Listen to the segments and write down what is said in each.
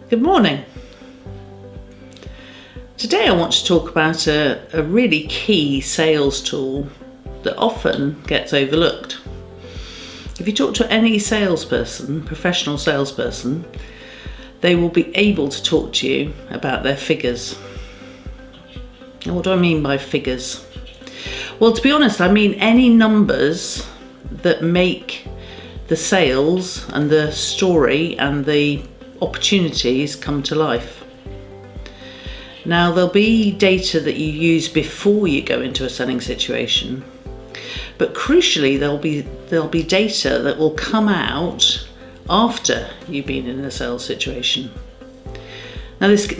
Good morning. Today I want to talk about a really key sales tool that often gets overlooked. If you talk to any salesperson, professional salesperson, they will be able to talk to you about their figures. And what do I mean by figures? Well, to be honest, I mean any numbers that make the sales and the story and the opportunities come to life. Now, there'll be data that you use before you go into a selling situation, but crucially there'll be data that will come out after you've been in a sales situation. Now this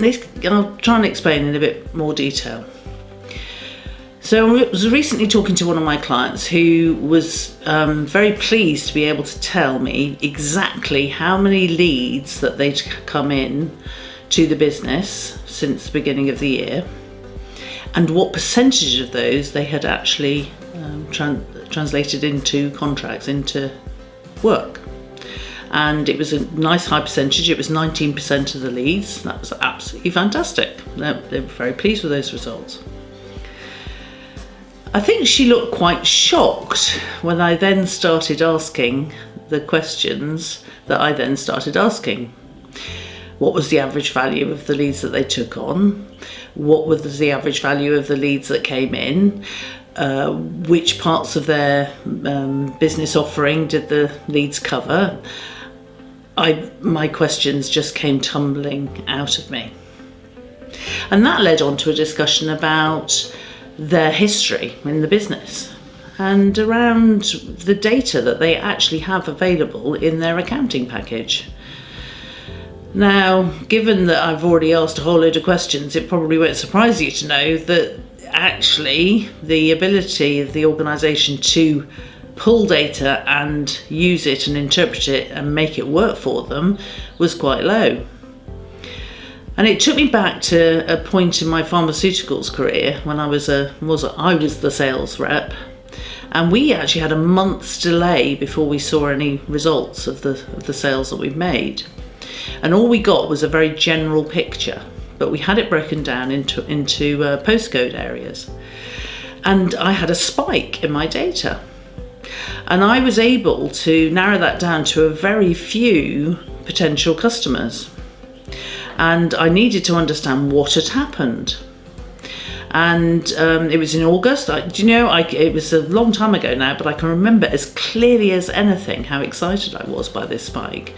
I'll try and explain in a bit more detail. So I was recently talking to one of my clients who was very pleased to be able to tell me exactly how many leads that they'd come in to the business since the beginning of the year and what percentage of those they had actually translated into contracts, into work. And it was a nice high percentage. It was 19% of the leads. That was absolutely fantastic. They were very pleased with those results. I think she looked quite shocked when I then started asking the questions that I then started asking. What was the average value of the leads that they took on? What was the average value of the leads that came in? Which parts of their business offering did the leads cover? My questions just came tumbling out of me. And that led on to a discussion about their history in the business and around the data that they actually have available in their accounting package. Now, given that I've already asked a whole load of questions, it probably won't surprise you to know that actually the ability of the organisation to pull data and use it and interpret it and make it work for them was quite low. And it took me back to a point in my pharmaceuticals career when I was the sales rep, and we actually had a month's delay before we saw any results of the sales that we've made. And all we got was a very general picture, but we had it broken down into postcode areas. And I had a spike in my data. And I was able to narrow that down to a very few potential customers. And I needed to understand what had happened. And it was in August. It was a long time ago now, but I can remember as clearly as anything how excited I was by this spike.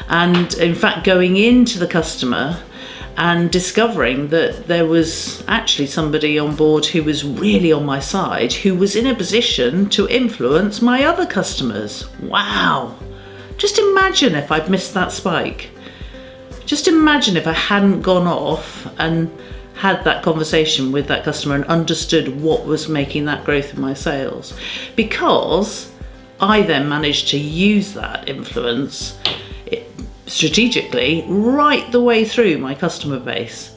And in fact, going into the customer and discovering that there was actually somebody on board who was really on my side, who was in a position to influence my other customers. Wow! Just imagine if I'd missed that spike. Just imagine if I hadn't gone off and had that conversation with that customer and understood what was making that growth in my sales. Because I then managed to use that influence strategically right the way through my customer base.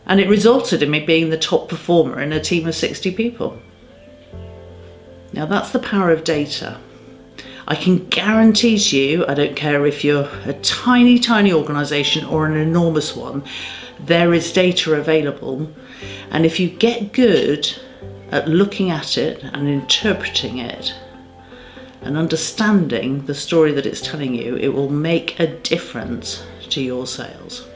And it resulted in me being the top performer in a team of 60 people. Now that's the power of data. I can guarantee to you, I don't care if you're a tiny, tiny organisation or an enormous one, there is data available. And if you get good at looking at it and interpreting it and understanding the story that it's telling you, it will make a difference to your sales.